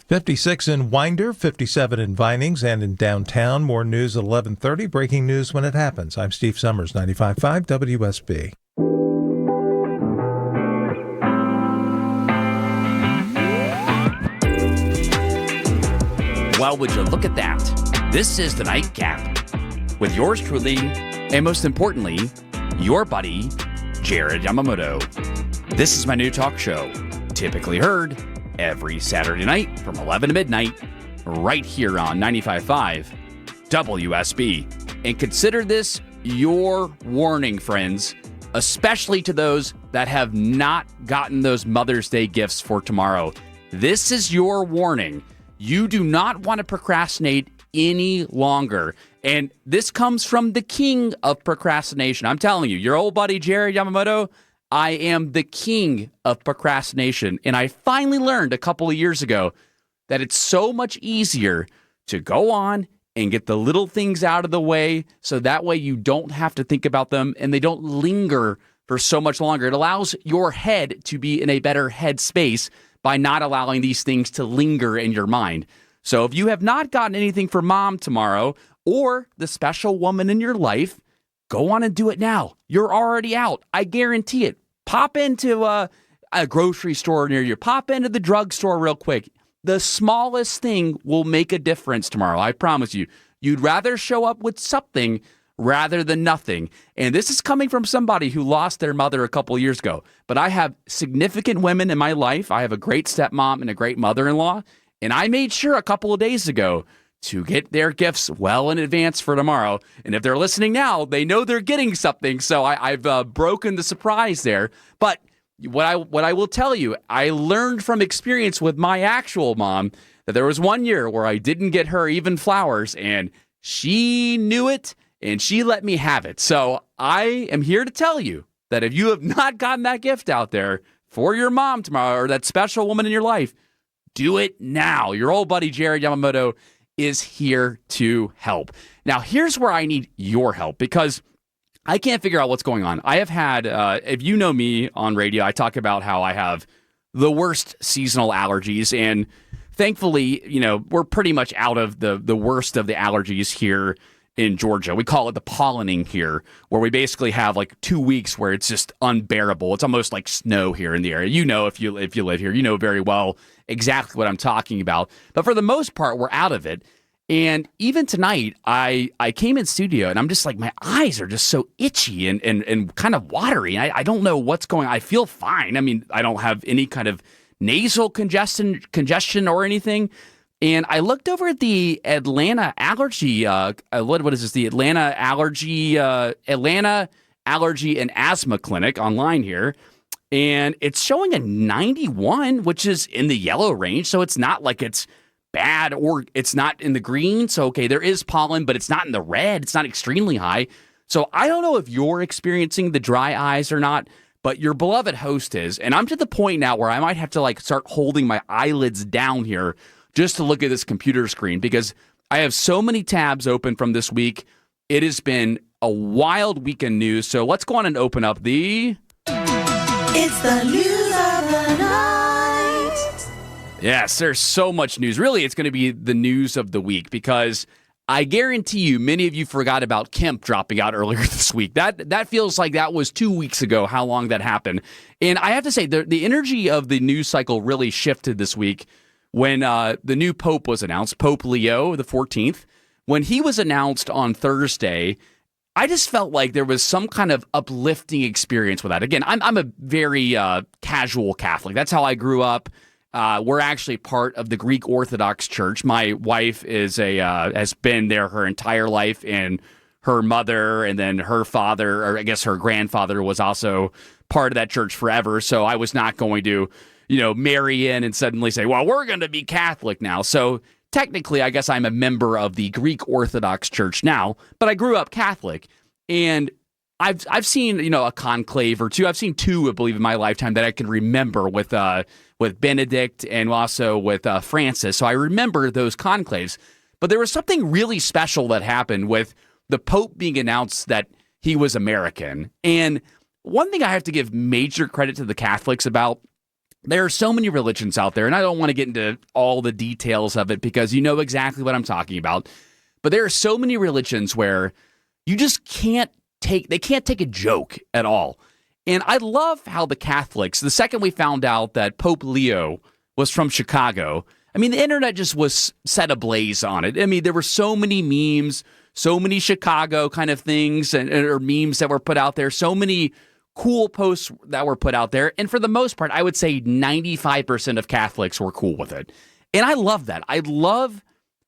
56 in Winder, 57 in Vinings, and in downtown. More news at 11:30. Breaking news when it happens. I'm Steve Summers, 95.5 WSB. Well, would you look at that? This is the Nightcap with yours truly, and most importantly, your buddy, Jared Yamamoto. This is my new talk show, typically heard every Saturday night from 11 to midnight, right here on 95.5 WSB. And consider this your warning, friends, especially to those that have not gotten those Mother's Day gifts for tomorrow. This is your warning. You do not want to procrastinate any longer. And this comes from the king of procrastination. I'm telling you, your old buddy Jared Yamamoto, I am the king of procrastination. And I finally learned a couple of years ago that it's so much easier to go on and get the little things out of the way so that way you don't have to think about them and they don't linger for so much longer. It allows your head to be in a better headspace by not allowing these things to linger in your mind. So if you have not gotten anything for mom tomorrow or the special woman in your life, go on and do it now. You're already out. I guarantee it. Pop into a grocery store near you. Pop into the drugstore real quick. The smallest thing will make a difference tomorrow. I promise you. You'd rather show up with something rather than nothing. And this is coming from somebody who lost their mother a couple years ago. But I have significant women in my life. I have a great stepmom and a great mother-in-law. And I made sure a couple of days ago to get their gifts well in advance for tomorrow. And if they're listening now, they know they're getting something. So I've broken the surprise there. But what I will tell you, I learned from experience with my actual mom that there was one year where I didn't get her even flowers, and she knew it, and she let me have it. So I am here to tell you that if you have not gotten that gift out there for your mom tomorrow or that special woman in your life, do it now. Your old buddy Jared Yamamoto is here to help. Now, here's where I need your help because I can't figure out what's going on. I have had, if you know me on radio, I talk about how I have the worst seasonal allergies. And thankfully, we're pretty much out of the worst of the allergies here in Georgia. We call it the pollening here, where we basically have like 2 weeks where it's just unbearable. It's almost like snow here in the area. If you live here, you know very well exactly what I'm talking about. But for the most part, we're out of it. And even tonight, I came in studio and I'm just like, my eyes are just so itchy and kind of watery. I don't know what's going on. I feel fine. I mean, I don't have any kind of nasal congestion or anything. And I looked over at the Atlanta Allergy, what is this? The Atlanta Allergy and Asthma Clinic online here. And it's showing a 91, which is in the yellow range. So it's not like it's bad or it's not in the green. So, okay, there is pollen, but it's not in the red. It's not extremely high. So I don't know if you're experiencing the dry eyes or not, but your beloved host is. And I'm to the point now where I might have to start holding my eyelids down here just to look at this computer screen because I have so many tabs open from this week. It has been a wild week in news. So let's go on and open up the... It's the news of the night. Yes, there's so much news. Really, it's going to be the news of the week because I guarantee you many of you forgot about Kemp dropping out earlier this week. That feels like that was 2 weeks ago, how long that happened. And I have to say, the energy of the news cycle really shifted this week when the new Pope was announced, Pope Leo the 14th. When he was announced on Thursday, I just felt like there was some kind of uplifting experience with that. Again, I'm a very casual Catholic. That's how I grew up. We're actually part of the Greek Orthodox Church. My wife is has been there her entire life, and her mother and then her father, or I guess her grandfather, was also part of that church forever. So I was not going to, marry in and suddenly say, well, we're going to be Catholic now. So technically, I guess I'm a member of the Greek Orthodox Church now, but I grew up Catholic, and I've seen a conclave or two. I've seen two, I believe, in my lifetime that I can remember with Benedict and also with Francis. So I remember those conclaves. But there was something really special that happened with the Pope being announced that he was American. And one thing I have to give major credit to the Catholics about, there are so many religions out there, and I don't want to get into all the details of it because you know exactly what I'm talking about. But there are so many religions where you just can't take a joke at all. And I love how the Catholics, the second we found out that Pope Leo was from Chicago, I mean, the internet just was set ablaze on it. I mean, there were so many memes, so many Chicago kind of things or memes that were put out there, so many cool posts that were put out there. And for the most part, I would say 95% of Catholics were cool with it. And I love that. I love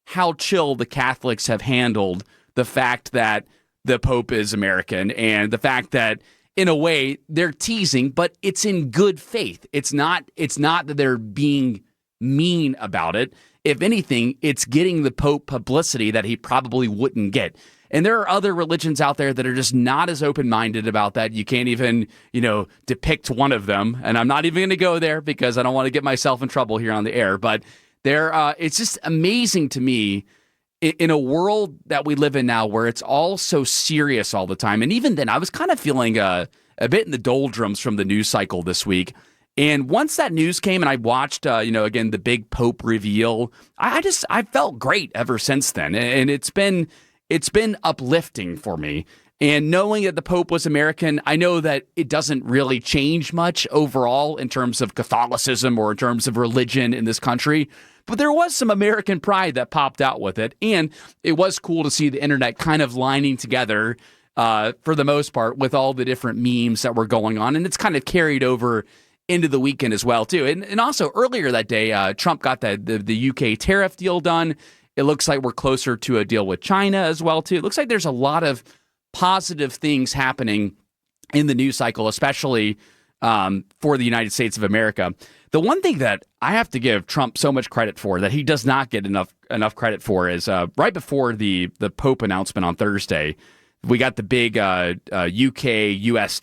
how chill the Catholics have handled the fact that the Pope is American and the fact that, in a way, they're teasing, but it's in good faith. It's not that they're being mean about it. If anything, it's getting the Pope publicity that he probably wouldn't get. And there are other religions out there that are just not as open-minded about that. You can't even, depict one of them. And I'm not even going to go there because I don't want to get myself in trouble here on the air. But it's just amazing to me in a world that we live in now where it's all so serious all the time. And even then, I was kind of feeling a bit in the doldrums from the news cycle this week. And once that news came and I watched, again, the big Pope reveal, I felt great ever since then. And it's been uplifting for me. And knowing that the Pope was American, I know that it doesn't really change much overall in terms of Catholicism or in terms of religion in this country. But there was some American pride that popped out with it. And it was cool to see the internet kind of lining together for the most part with all the different memes that were going on. And it's kind of carried over into the weekend as well, too. And also earlier that day, Trump got the UK tariff deal done. It looks like we're closer to a deal with China as well, too. It looks like there's a lot of positive things happening in the news cycle, especially for the United States of America. The one thing that I have to give Trump so much credit for that he does not get enough credit for is right before the Pope announcement on Thursday, we got the big UK-US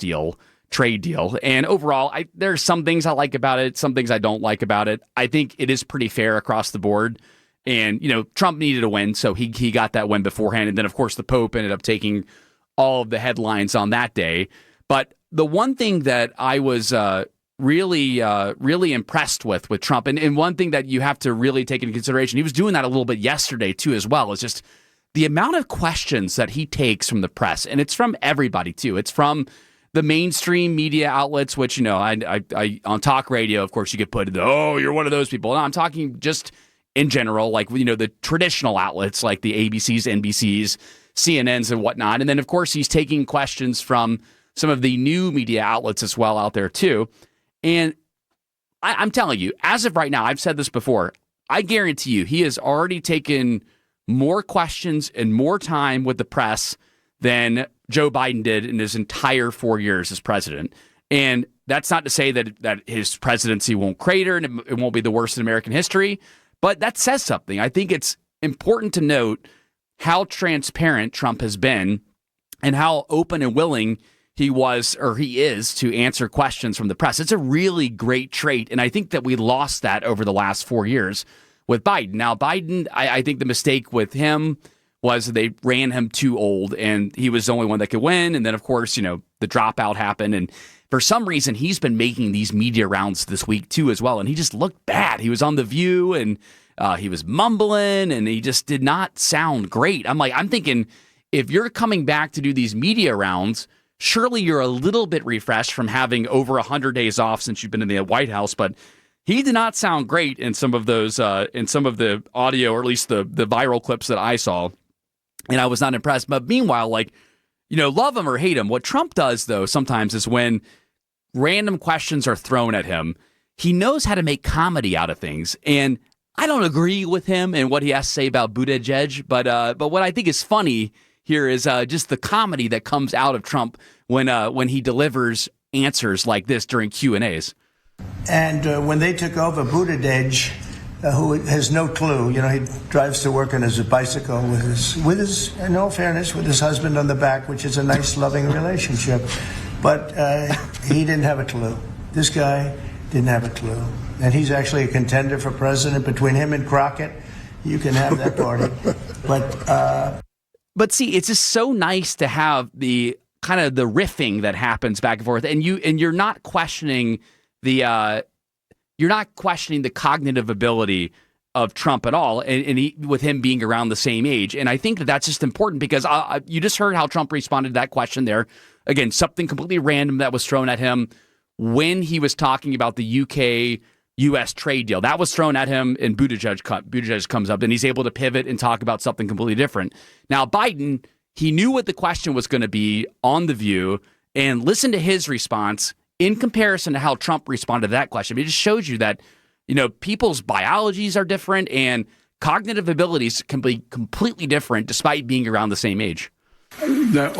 trade deal. And overall, there's some things I like about it, some things I don't like about it. I think it is pretty fair across the board. And, Trump needed a win, so he got that win beforehand. And then, of course, the Pope ended up taking all of the headlines on that day. But the one thing that I was really impressed with Trump, and one thing that you have to really take into consideration, he was doing that a little bit yesterday, too, as well, is just the amount of questions that he takes from the press. And it's from everybody, too. It's from the mainstream media outlets, which, I on talk radio, of course, you get put in you're one of those people. No, I'm talking just in general, like, the traditional outlets like the ABCs, NBCs, CNNs and whatnot. And then, of course, he's taking questions from some of the new media outlets as well out there, too. And I'm telling you, as of right now, I've said this before, I guarantee you he has already taken more questions and more time with the press than Joe Biden did in his entire 4 years as president. And that's not to say that his presidency won't crater and it won't be the worst in American history, but that says something. I think it's important to note how transparent Trump has been and how open and willing he is to answer questions from the press. It's a really great trait, and I think that we lost that over the last 4 years with Biden. Now, Biden, I think the mistake with him was they ran him too old, and he was the only one that could win. And then, of course, the dropout happened, and for some reason, he's been making these media rounds this week, too, as well, and he just looked bad. He was on The View, and he was mumbling, and he just did not sound great. I'm thinking, if you're coming back to do these media rounds, surely you're a little bit refreshed from having over 100 days off since you've been in the White House, but he did not sound great in some of those, in some of the audio, or at least the viral clips that I saw, and I was not impressed. But meanwhile, love him or hate him, what Trump does, though, sometimes is when random questions are thrown at him, he knows how to make comedy out of things, and I don't agree with him and what he has to say about Buttigieg, but what I think is funny here is just the comedy that comes out of Trump when he delivers answers like this during Q&As. And when they took over, Buttigieg, who has no clue, he drives to work on his bicycle with his, in all fairness, with his husband on the back, which is a nice, loving relationship. But he didn't have a clue. This guy didn't have a clue. And he's actually a contender for president. Between him and Crockett, you can have that party. But see, it's just so nice to have the kind of the riffing that happens back and forth, and you're not questioning the you're not questioning the cognitive ability of Trump at all, and with him being around the same age. And I think that's just important because you just heard how Trump responded to that question there. Again, something completely random that was thrown at him when he was talking about the UK-U.S. trade deal. That was thrown at him, and Buttigieg comes up, and he's able to pivot and talk about something completely different. Now, Biden, he knew what the question was going to be on The View, and listen to his response in comparison to how Trump responded to that question. It just shows you that people's biologies are different and cognitive abilities can be completely different despite being around the same age. The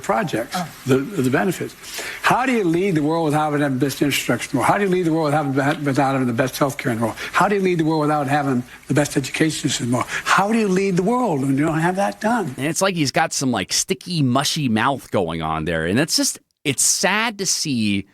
projects, the benefits. How do you lead the world without having the best infrastructure? How do you lead the world without having the best health care in the world? How do you lead the world without having the best education system in the world? How do you lead the world when you don't have that done? And it's like he's got some sticky, mushy mouth going on there. And it's sad to see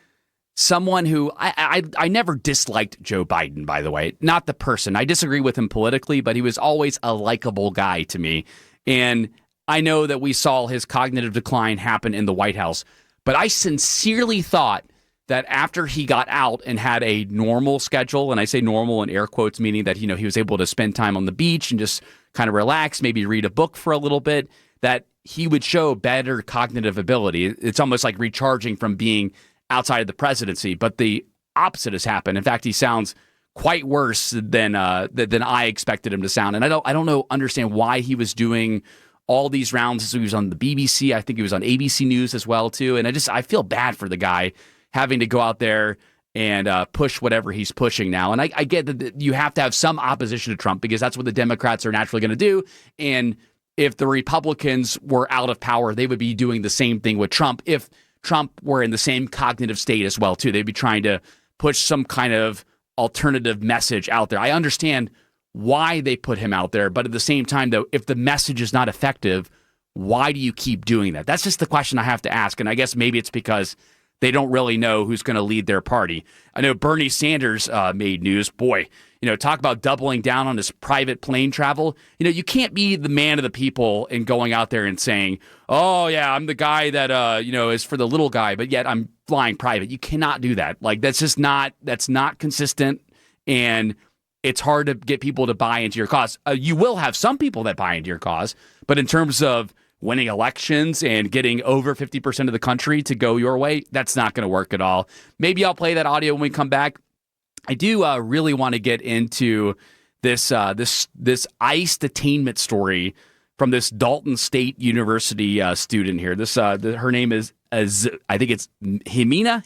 someone who I never disliked Joe Biden, by the way, not the person. I disagree with him politically, but he was always a likable guy to me. And I know that we saw his cognitive decline happen in the White House, but I sincerely thought that after he got out and had a normal schedule, and I say normal in air quotes, meaning that, he was able to spend time on the beach and just kind of relax, maybe read a book for a little bit, that he would show better cognitive ability. It's almost like recharging from being outside of the presidency, but the opposite has happened. In fact, he sounds quite worse than I expected him to sound. And I don't understand why he was doing all these rounds. He was on the BBC. I think he was on ABC News as well too. And I feel bad for the guy having to go out there and push whatever he's pushing now. And I get that you have to have some opposition to Trump because that's what the Democrats are naturally going to do. And if the Republicans were out of power, they would be doing the same thing with Trump. If Trump were in the same cognitive state as well, too. They'd be trying to push some kind of alternative message out there. I understand why they put him out there, but at the same time, though, if the message is not effective, why do you keep doing that? That's just the question I have to ask, and I guess maybe it's because they don't really know who's going to lead their party. I know Bernie Sanders made news. Boy, talk about doubling down on his private plane travel. You can't be the man of the people and going out there and saying, oh, yeah, I'm the guy that, is for the little guy, but yet I'm flying private. You cannot do that. That's not consistent, and it's hard to get people to buy into your cause. You will have some people that buy into your cause, but in terms of winning elections and getting over 50% of the country to go your way, that's not going to work at all. Maybe I'll play that audio when we come back. I do really want to get into this ICE detainment story from this Dalton State University student here. Her name is I think it's Ximena.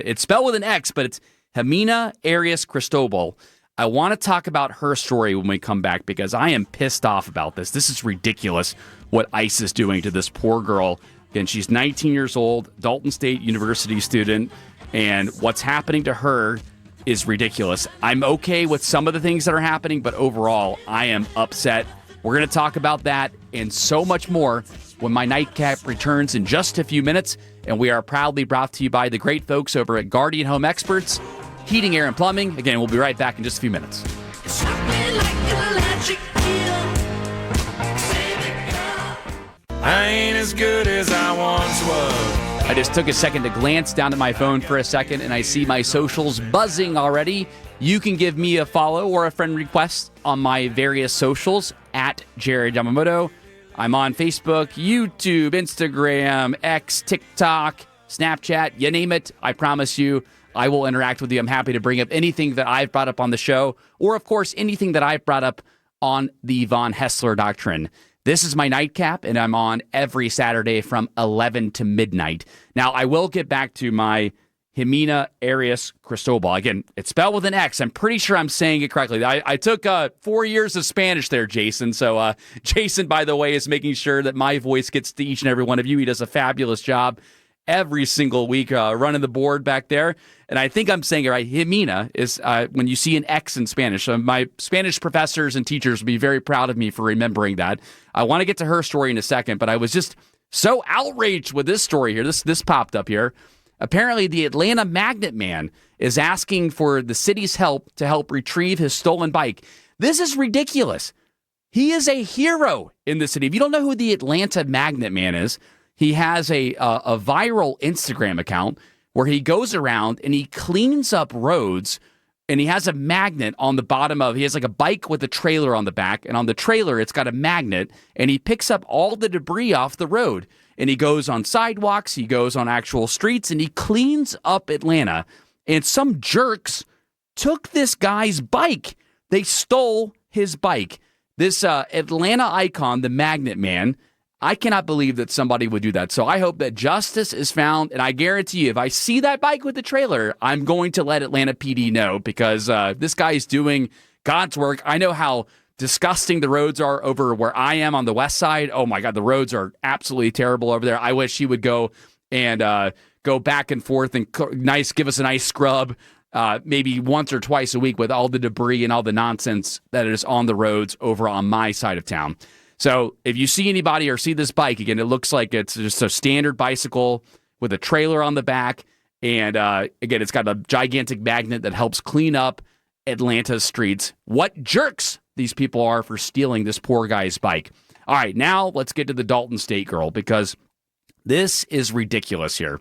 It's spelled with an X, but it's Ximena Arias-Cristobal. I want to talk about her story when we come back because I am pissed off about this. This is ridiculous what ICE is doing to this poor girl. Again, she's 19 years old, Dalton State University student, and what's happening to her is ridiculous. I'm okay with some of the things that are happening, but overall, I am upset. We're going to talk about that and so much more when my Nightcap returns in just a few minutes, and we are proudly brought to you by the great folks over at Guardian Home Experts, Heating, Air, and Plumbing. Again, we'll be right back in just a few minutes. I ain't as good as I once was. I just took a second to glance down at my phone for a second, and I see my socials buzzing already. You can give me a follow or a friend request on my various socials at Jared Yamamoto. I'm on Facebook, YouTube, Instagram, X, TikTok, Snapchat, you name it. I promise you, I will interact with you. I'm happy to bring up anything that I've brought up on the show, or, of course, anything that I've brought up on the Von Hessler Doctrine. This is my Nightcap, and I'm on every Saturday from 11 to midnight. Now, I will get back to my Ximena Arias-Cristobal. Again, it's spelled with an X. I'm pretty sure I'm saying it correctly. I took 4 years of Spanish there, Jason. So Jason, by the way, is making sure that my voice gets to each and every one of you. He does a fabulous job every single week running the board back there. And I think I'm saying it right. Ximena is when you see an X in Spanish. So my Spanish professors and teachers will be very proud of me for remembering that. I want to get to her story in a second, but I was just so outraged with this story here. This popped up here. Apparently, the Atlanta Magnet Man is asking for the city's help to help retrieve his stolen bike. This is ridiculous. He is a hero in the city. If you don't know who the Atlanta Magnet Man is, he has a viral Instagram account where he goes around and he cleans up roads, and he has a magnet on the bottom he has like a bike with a trailer on the back, and on the trailer it's got a magnet, and he picks up all the debris off the road, and he goes on sidewalks, he goes on actual streets, and he cleans up Atlanta. And some jerks took this guy's bike. They stole his bike. This Atlanta icon, the Magnet Man, I cannot believe that somebody would do that. So I hope that justice is found, and I guarantee you, if I see that bike with the trailer, I'm going to let Atlanta PD know, because this guy is doing God's work. I know how disgusting the roads are over where I am on the west side. Oh my God, the roads are absolutely terrible over there. I wish he would go and go back and forth and give us a nice scrub, maybe once or twice a week, with all the debris and all the nonsense that is on the roads over on my side of town. So if you see anybody or see this bike, again, it looks like it's just a standard bicycle with a trailer on the back. And again, it's got a gigantic magnet that helps clean up Atlanta's streets. What jerks these people are for stealing this poor guy's bike. All right, now let's get to the Dalton State girl, because this is ridiculous here.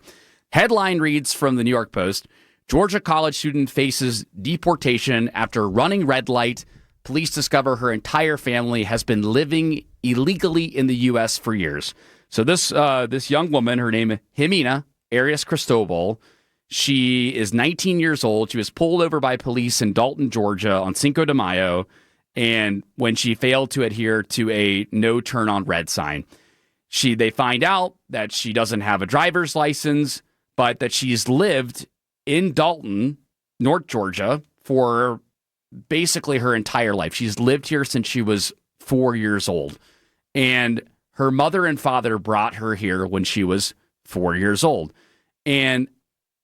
Headline reads from the New York Post: Georgia college student faces deportation after running red light. Police discover her entire family has been living illegally in the U.S. for years. So this young woman, her name is Ximena Arias-Cristobal. She is 19 years old. She was pulled over by police in Dalton, Georgia on Cinco de Mayo, and when she failed to adhere to a no turn on red sign. They find out that she doesn't have a driver's license, but that she's lived in Dalton, North Georgia, for basically her entire life. She's lived here since she was 4 years old. And her mother and father brought her here when she was 4 years old. And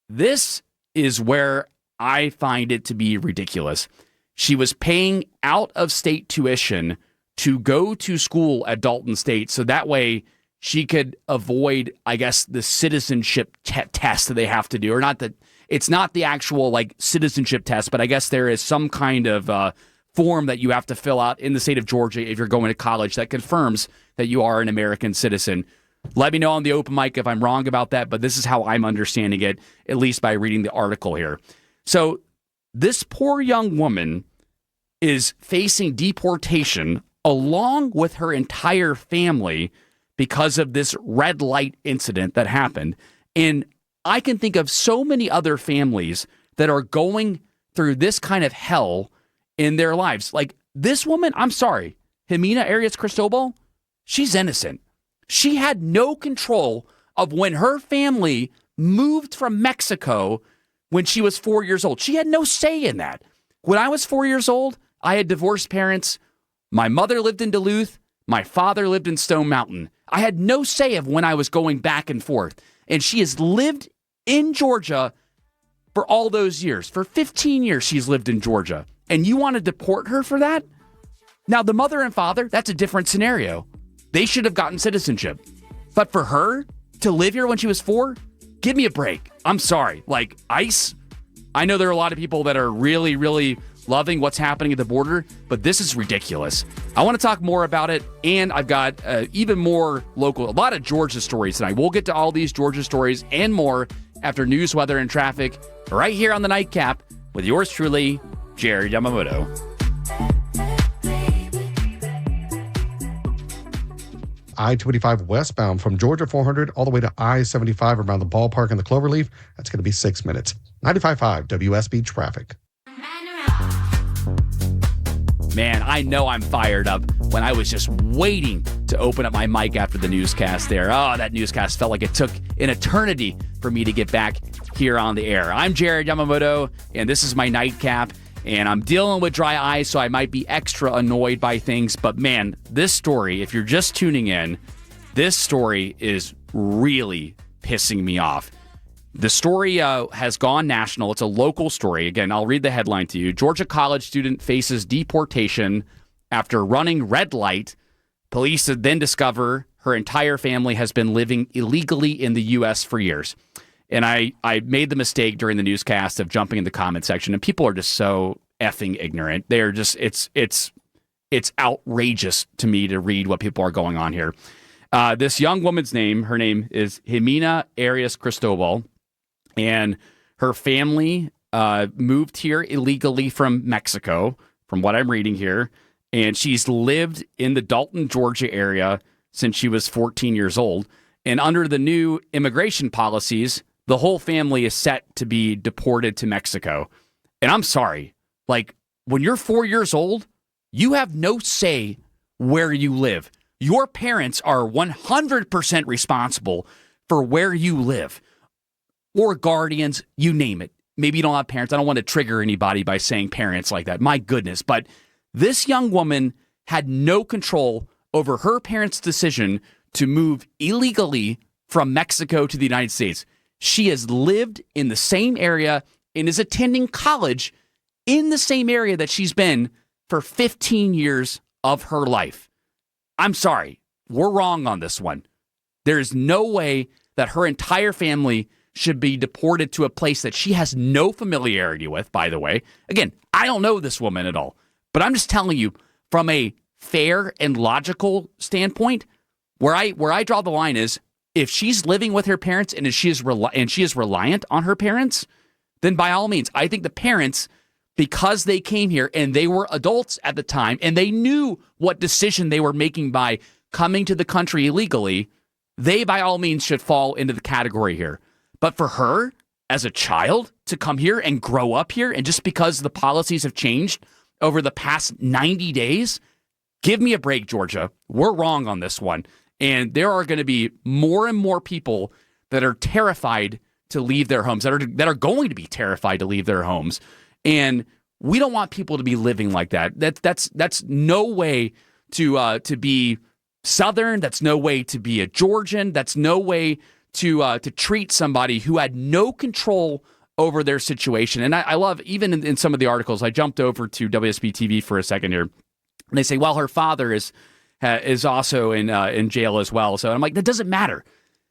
this is where I find it to be ridiculous. She was paying out-of-state tuition to go to school at Dalton State, so that way she could avoid, I guess, the citizenship test that they have to do. Or not that it's not the actual like citizenship test, but I guess there is some kind of form that you have to fill out in the state of Georgia if you're going to college that confirms that you are an American citizen. Let me know on the open mic if I'm wrong about that, but this is how I'm understanding it, at least by reading the article here. So this poor young woman is facing deportation along with her entire family because of this red light incident that happened. And I can think of so many other families that are going through this kind of hell in their lives. Like this woman, I'm sorry, Ximena Arias-Cristobal, she's innocent. She had no control of when her family moved from Mexico when she was 4 years old. She had no say in that. When I was 4 years old, I had divorced parents. My mother lived in Duluth. My father lived in Stone Mountain. I had no say of when I was going back and forth. And she has lived in Georgia for all those years. For 15 years, she's lived in Georgia. And you want to deport her for that? Now, the mother and father, that's a different scenario. They should have gotten citizenship. But for her to live here when she was 4, give me a break. I'm sorry. Like, ICE, I know there are a lot of people that are really, really loving what's happening at the border, but this is ridiculous. I want to talk more about it, and I've got even more local, a lot of Georgia stories tonight. We'll get to all these Georgia stories and more after news, weather, and traffic right here on the Nightcap with yours truly, Jared Yamamoto. I-25 westbound from Georgia 400 all the way to I-75 around the ballpark and the Cloverleaf. That's going to be 6 minutes. 95.5 WSB traffic. Man, I know I'm fired up when I was just waiting to open up my mic after the newscast there. Oh, that newscast felt like it took an eternity for me to get back here on the air. I'm Jared Yamamoto, and this is my Nightcap, and I'm dealing with dry eyes, so I might be extra annoyed by things. But man, this story, if you're just tuning in, this story is really pissing me off. The story has gone national. It's a local story. Again, I'll read the headline to you. Georgia college student faces deportation after running red light. Police then discover her entire family has been living illegally in the U.S. for years. And I made the mistake during the newscast of jumping in the comment section, and people are just so effing ignorant. They're just, it's outrageous to me to read what people are going on here. This young woman's name, her name is Ximena Arias-Cristobal. and her family moved here illegally from Mexico, from what I'm reading here, and she's lived in the Dalton, Georgia area since she was 14 years old. And under the new immigration policies, the whole family is set to be deported to Mexico. And I'm sorry, like, when you're 4 years old, you have no say where you live. Your parents are 100% responsible for where you live, or guardians, you name it. Maybe you don't have parents. I don't want to trigger anybody by saying parents like that. My goodness. But this young woman had no control over her parents' decision to move illegally from Mexico to the United States. She has lived in the same area and is attending college in the same area that she's been for 15 years of her life. I'm sorry, we're wrong on this one. There is no way that her entire family should be deported to a place that she has no familiarity with, by the way. Again, I don't know this woman at all, but I'm just telling you from a fair and logical standpoint, where I draw the line is if she's living with her parents and she is reliant on her parents, then by all means, I think the parents, because they came here and they were adults at the time and they knew what decision they were making by coming to the country illegally, they by all means should fall into the category here. But for her as a child to come here and grow up here, and just because the policies have changed over the past 90 days, give me a break, Georgia. We're wrong on this one. And there are going to be more and more people that are terrified to leave their homes, that are going to be terrified to leave their homes. And we don't want people to be living like that. That's no way to be Southern. That's no way to be a Georgian. That's no way to treat somebody who had no control over their situation. And I love, even in some of the articles, I jumped over to WSB TV for a second here, and they say, well, her father is also in jail as well. So I'm like, that doesn't matter.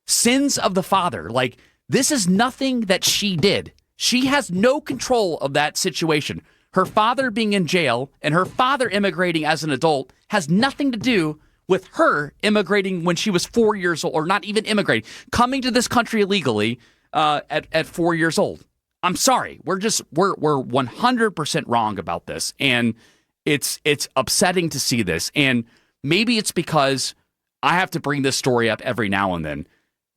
Sins of the father. Like, this is nothing that she did. She has no control of that situation. Her father being in jail and her father immigrating as an adult has nothing to do with her immigrating when she was 4 years old, or not even immigrating, coming to this country illegally at 4 years old. I'm sorry. We're 100% wrong about this. And it's upsetting to see this. And maybe it's because I have to bring this story up every now and then.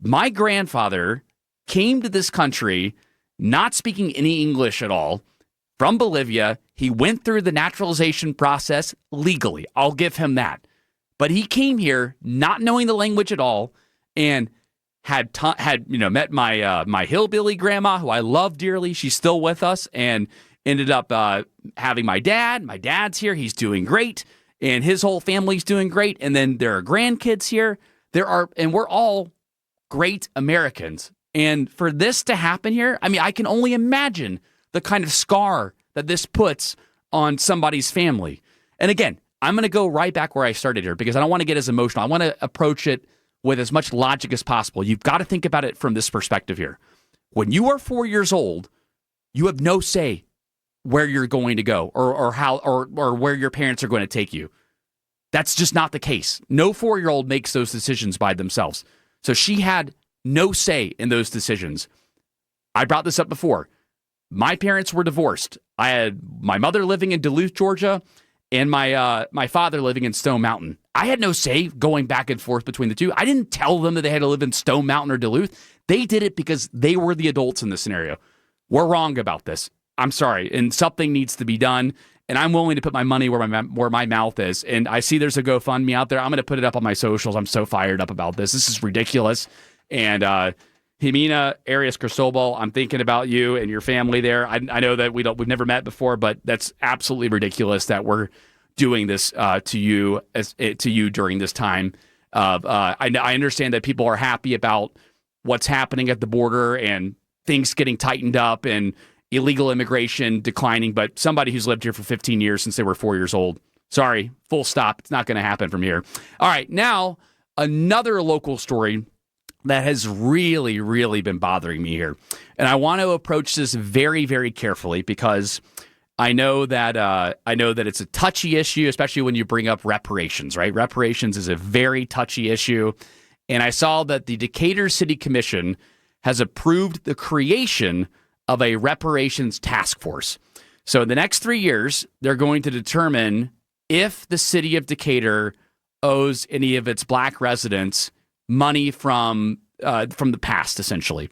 My grandfather came to this country not speaking any English at all, from Bolivia. He went through the naturalization process legally. I'll give him that. But he came here not knowing the language at all, and had met my hillbilly grandma, who I love dearly. She's still with us, and ended up having my dad. My dad's here. He's doing great, and his whole family's doing great. And then there are grandkids here. And we're all great Americans. And for this to happen here, I mean, I can only imagine the kind of scar that this puts on somebody's family. And again, I'm going to go right back where I started here, because I don't want to get as emotional. I want to approach it with as much logic as possible. You've got to think about it from this perspective here. When you are 4 years old, you have no say where you're going to go or how or where your parents are going to take you. That's just not the case. No 4-year-old makes those decisions by themselves. So she had no say in those decisions. I brought this up before. My parents were divorced. I had my mother living in Duluth, Georgia, and my father living in Stone Mountain. I had no say going back and forth between the two. I didn't tell them that they had to live in Stone Mountain or Duluth. They did it because they were the adults in this scenario. We're wrong about this. I'm sorry, and something needs to be done. And I'm willing to put my money where my mouth is. And I see there's a GoFundMe out there. I'm going to put it up on my socials. I'm so fired up about this. This is ridiculous. And Ximena Arias-Cristobal, I'm thinking about you and your family there. I know that we've never met before, but that's absolutely ridiculous that we're doing this to you during this time. I understand that people are happy about what's happening at the border and things getting tightened up and illegal immigration declining, but somebody who's lived here for 15 years since they were 4 years old, sorry, full stop. It's not going to happen from here. All right, now another local story that has really, really been bothering me here. And I want to approach this very, very carefully, because I know that it's a touchy issue, especially when you bring up reparations, right? Reparations is a very touchy issue. And I saw that the Decatur City Commission has approved the creation of a reparations task force. So in the next 3 years, they're going to determine if the city of Decatur owes any of its black residents money from the past, essentially.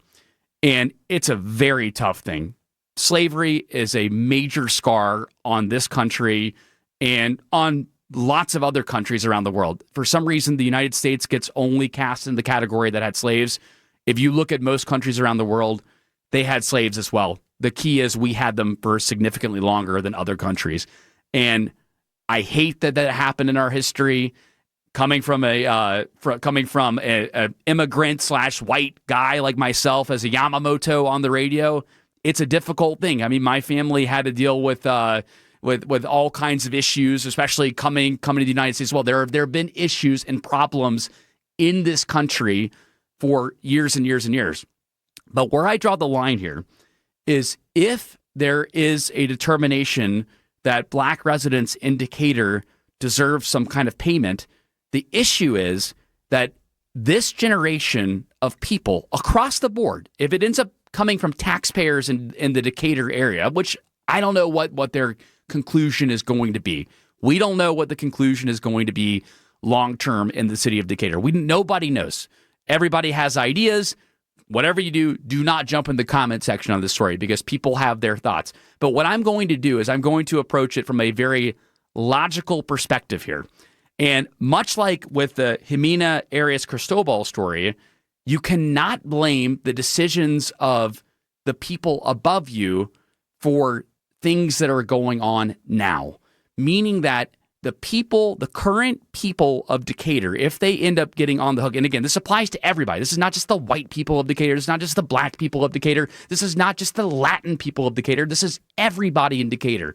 And it's a very tough thing. Slavery is a major scar on this country and on lots of other countries around the world. For some reason, the United States gets only cast in the category that had slaves. If you look at most countries around the world, they had slaves as well. The key is we had them for significantly longer than other countries. And I hate that happened in our history. Coming from a immigrant / white guy like myself as a Yamamoto on the radio, it's a difficult thing. I mean, my family had to deal with all kinds of issues, especially coming to the United States. Well, there have been issues and problems in this country for years and years and years. But where I draw the line here is if there is a determination that black residents in Decatur deserve some kind of payment, the issue is that this generation of people across the board, if it ends up coming from taxpayers in the Decatur area, which I don't know what their conclusion is going to be. We don't know what the conclusion is going to be long-term in the city of Decatur. Nobody knows. Everybody has ideas. Whatever you do, do not jump in the comment section on this story because people have their thoughts. But what I'm going to do is I'm going to approach it from a very logical perspective here. And much like with the Ximena Arias-Cristobal story, you cannot blame the decisions of the people above you for things that are going on now. Meaning that the current people of Decatur, if they end up getting on the hook, and again, this applies to everybody. This is not just the white people of Decatur. This is not just the black people of Decatur. This is not just the Latin people of Decatur. This is everybody in Decatur.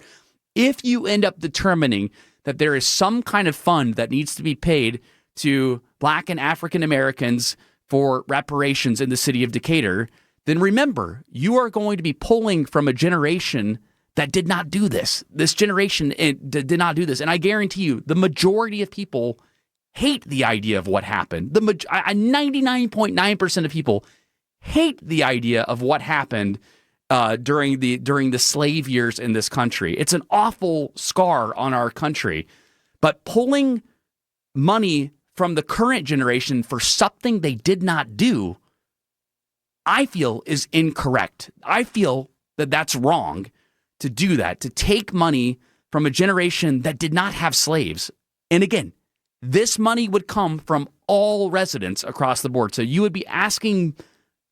If you end up determining that there is some kind of fund that needs to be paid to black and African Americans for reparations in the city of Decatur, then remember, you are going to be pulling from a generation that did not do this. This generation did not do this. And I guarantee you, the majority of people hate the idea of what happened. 99.9% of people hate the idea of what happened during the slave years in this country. It's an awful scar on our country. But pulling money from the current generation for something they did not do, I feel is incorrect. I feel that that's wrong to do that, to take money from a generation that did not have slaves. And again, this money would come from all residents across the board. So you would be asking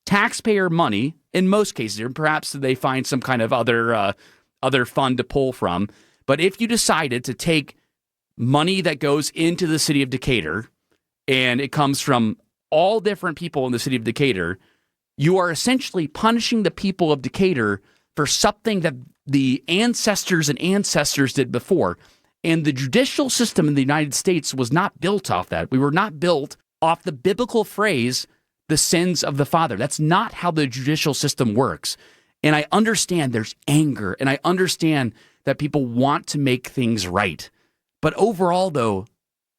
taxpayer money in most cases, or perhaps they find some kind of other fund to pull from. But if you decided to take money that goes into the city of Decatur and it comes from all different people in the city of Decatur, you are essentially punishing the people of Decatur for something that the ancestors did before. And the judicial system in the United States was not built off that. We were not built off the biblical phrase, the sins of the father. That's not how the judicial system works. And I understand there's anger, and I understand that people want to make things right. But overall, though,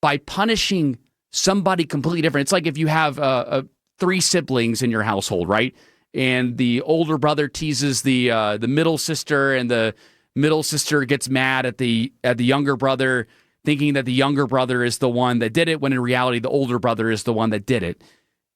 by punishing somebody completely different, it's like if you have 3 siblings in your household, right? And the older brother teases the middle sister, and the middle sister gets mad at the younger brother, thinking that the younger brother is the one that did it, when in reality the older brother is the one that did it.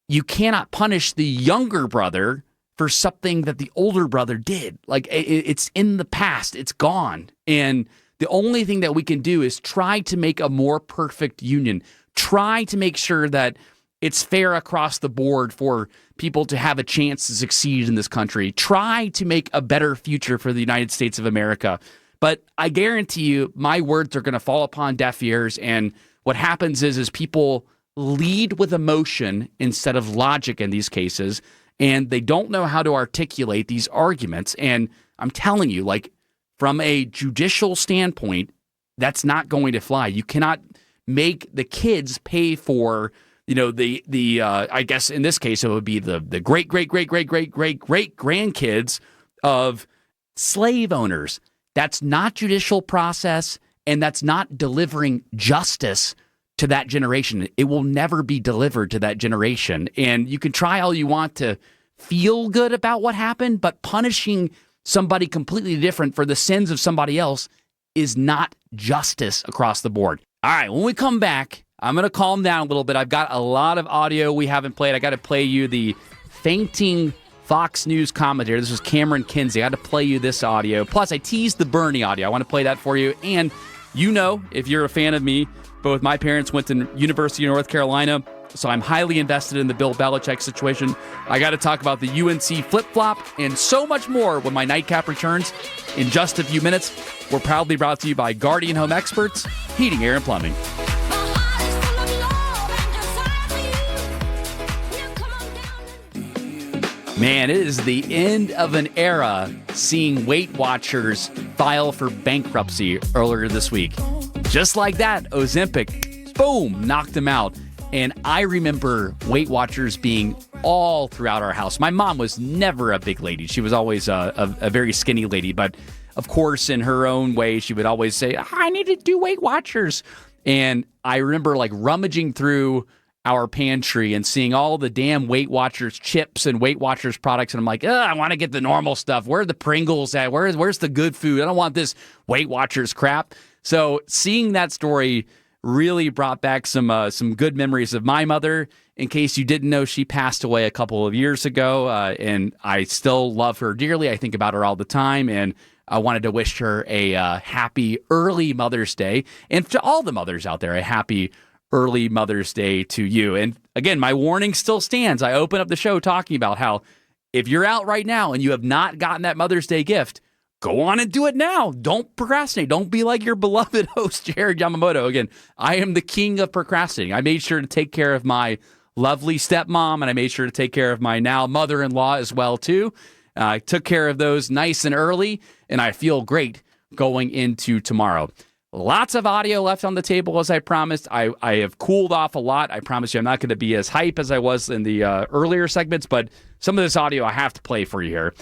You cannot punish the younger brother for something that the older brother did. Like, it's in the past, it's gone. And the only thing that we can do is try to make a more perfect union. Try to make sure that it's fair across the board for people to have a chance to succeed in this country. Try to make a better future for the United States of America. But I guarantee you, my words are going to fall upon deaf ears. And what happens is people lead with emotion instead of logic in these cases. And they don't know how to articulate these arguments. And I'm telling you, like, from a judicial standpoint, that's not going to fly. You cannot make the kids pay for, I guess in this case, it would be the great grandkids of slave owners. That's not judicial process, and that's not delivering justice to that generation. It will never be delivered to that generation. And you can try all you want to feel good about what happened, but punishing somebody completely different for the sins of somebody else is not justice across the board. All right, when we come back, I'm going to calm down a little bit. I've got a lot of audio we haven't played. I got to play you the fainting Fox News commentator. This was Cameron Kinsey. I had to play you this audio. Plus, I teased the Bernie audio. I want to play that for you. And you know, if you're a fan of me, both my parents went to University of North Carolina, so I'm highly invested in the Bill Belichick situation. I got to talk about the UNC flip-flop and so much more when my Nightcap returns in just a few minutes. We're proudly brought to you by Guardian Home Experts, Heating, Air, and Plumbing. Man, it is the end of an era seeing Weight Watchers file for bankruptcy earlier this week. Just like that, Ozempic, boom, knocked him out. And I remember Weight Watchers being all throughout our house. My mom was never a big lady. She was always a very skinny lady. But, of course, in her own way, she would always say, I need to do Weight Watchers. And I remember, like, rummaging through our pantry and seeing all the damn Weight Watchers chips and Weight Watchers products. And I'm like, I want to get the normal stuff. Where are the Pringles at? Where's the good food? I don't want this Weight Watchers crap. So seeing that story really brought back some good memories of my mother. In case you didn't know, she passed away a couple of years ago, and I still love her dearly. I think about her all the time, and I wanted to wish her a happy early Mother's Day. And to all the mothers out there, a happy early Mother's Day to you. And again, my warning still stands. I open up the show talking about how if you're out right now and you have not gotten that Mother's Day gift, go on and do it now. Don't procrastinate. Don't be like your beloved host, Jared Yamamoto. Again, I am the king of procrastinating. I made sure to take care of my lovely stepmom, and I made sure to take care of my now mother-in-law as well, too. I took care of those nice and early, and I feel great going into tomorrow. Lots of audio left on the table, as I promised. I have cooled off a lot. I promise you I'm not going to be as hype as I was in the earlier segments, but some of this audio I have to play for you here.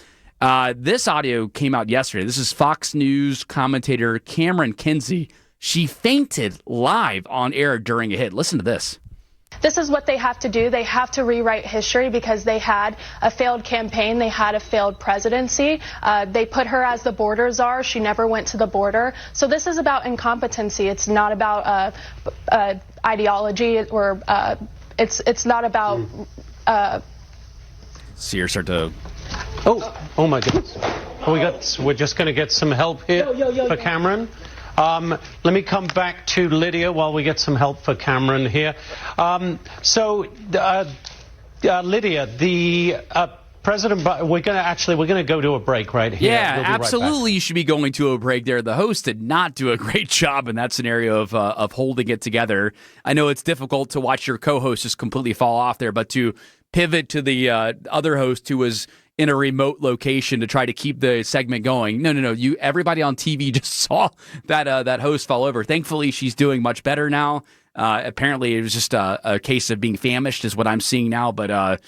This audio came out yesterday. This is Fox News commentator Cameron Kinsey. She fainted live on air during a hit. Listen to this. This is what they have to do. They have to rewrite history because they had a failed campaign. They had a failed presidency. They put her as the border czar. She never went to the border. So this is about incompetency. It's not about ideology or it's not about. See her start to. Oh my goodness. We're just going to get some help here for Cameron. Let me come back to Lydia while we get some help for Cameron here. Lydia, the President, we're going to go to a break right here. Yeah, we'll be absolutely. Right, you should be going to a break there. The host did not do a great job in that scenario of holding it together. I know it's difficult to watch your co-host just completely fall off there, but to pivot to the other host who was in a remote location to try to keep the segment going. No. Everybody on TV just saw that host fall over. Thankfully, she's doing much better now. Apparently, it was just a case of being famished is what I'm seeing now. But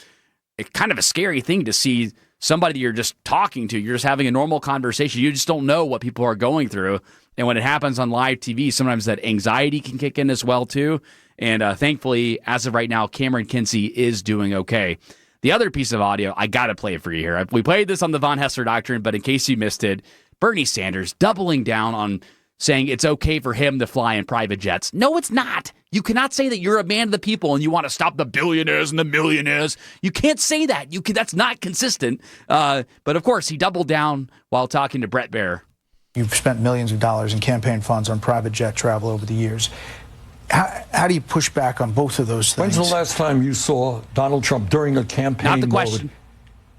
it's kind of a scary thing to see somebody you're just talking to. You're just having a normal conversation. You just don't know what people are going through. And when it happens on live TV, sometimes that anxiety can kick in as well, too. And thankfully, as of right now, Cameron Kinsey is doing okay. The other piece of audio, I got to play it for you here. We played this on the Von Hessler Doctrine, but in case you missed it, Bernie Sanders doubling down on saying it's okay for him to fly in private jets. No, it's not. You cannot say that you're a man of the people and you want to stop the billionaires and the millionaires. You can't say that. That's not consistent. But of course, he doubled down while talking to Brett Baer. You've spent millions of dollars in campaign funds on private jet travel over the years. How do you push back on both of those things? When's the last time you saw Donald Trump during a campaign mode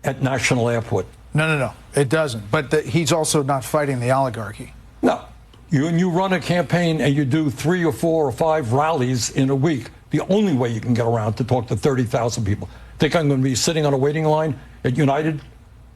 at National Airport? No. It doesn't. But he's also not fighting the oligarchy. No. You run a campaign and you do 3 or 4 or 5 rallies in a week. The only way you can get around to talk to 30,000 people. Think I'm going to be sitting on a waiting line at United?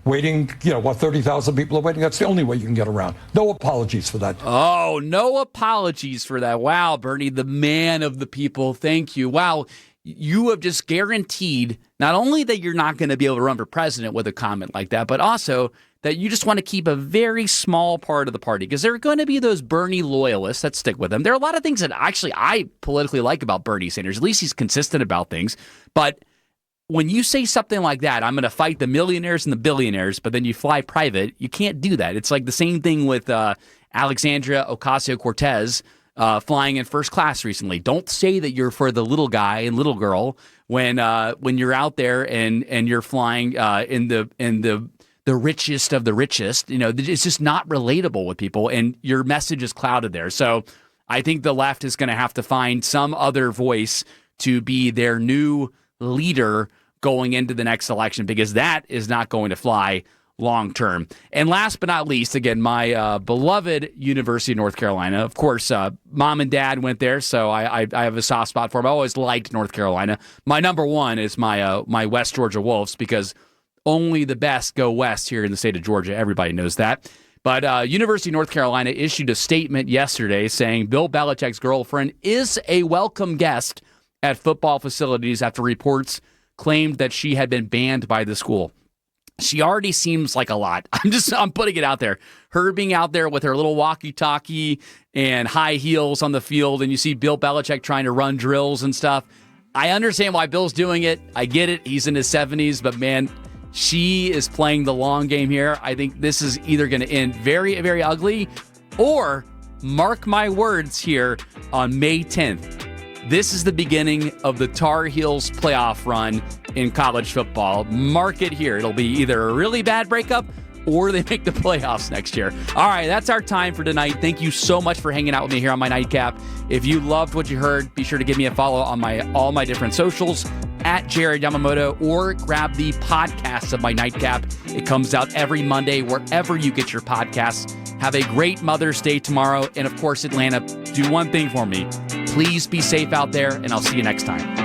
Waiting, 30,000 people are waiting. That's the only way you can get around. No apologies for that. Oh, no apologies for that. Wow, Bernie, the man of the people. Thank you. Wow, you have just guaranteed not only that you're not going to be able to run for president with a comment like that, but also that you just want to keep a very small part of the party. Because there are going to be those Bernie loyalists that stick with him. There are a lot of things that actually I politically like about Bernie Sanders. At least he's consistent about things. But when you say something like that, I'm going to fight the millionaires and the billionaires, but then you fly private, you can't do that. It's like the same thing with Alexandria Ocasio-Cortez flying in first class recently. Don't say that you're for the little guy and little girl when you're out there and you're flying in the richest of the richest. It's just not relatable with people, and your message is clouded there. So I think the left is going to have to find some other voice to be their new leader going into the next election, because that is not going to fly long term. And last but not least, again, my beloved University of North Carolina. Of course, mom and dad went there, so I have a soft spot for them. I always liked North Carolina. My number one is my West Georgia Wolves, because only the best go west here in the state of Georgia. Everybody knows that. But University of North Carolina issued a statement yesterday saying Bill Belichick's girlfriend is a welcome guest at football facilities after reports claimed that she had been banned by the school. She already seems like a lot. I'm putting it out there. Her being out there with her little walkie-talkie and high heels on the field, and you see Bill Belichick trying to run drills and stuff. I understand why Bill's doing it. I get it. He's in his 70s, but man, she is playing the long game here. I think this is either going to end very, very ugly, or mark my words here, on May 10th. This is the beginning of the Tar Heels playoff run in college football. Mark it here. It'll be either a really bad breakup or they make the playoffs next year. All right, that's our time for tonight. Thank you so much for hanging out with me here on my Nightcap. If you loved what you heard, be sure to give me a follow on all my different socials at Jared Yamamoto, or grab the podcast of my Nightcap. It comes out every Monday wherever you get your podcasts. Have a great Mother's Day tomorrow. And of course, Atlanta, do one thing for me. Please be safe out there, and I'll see you next time.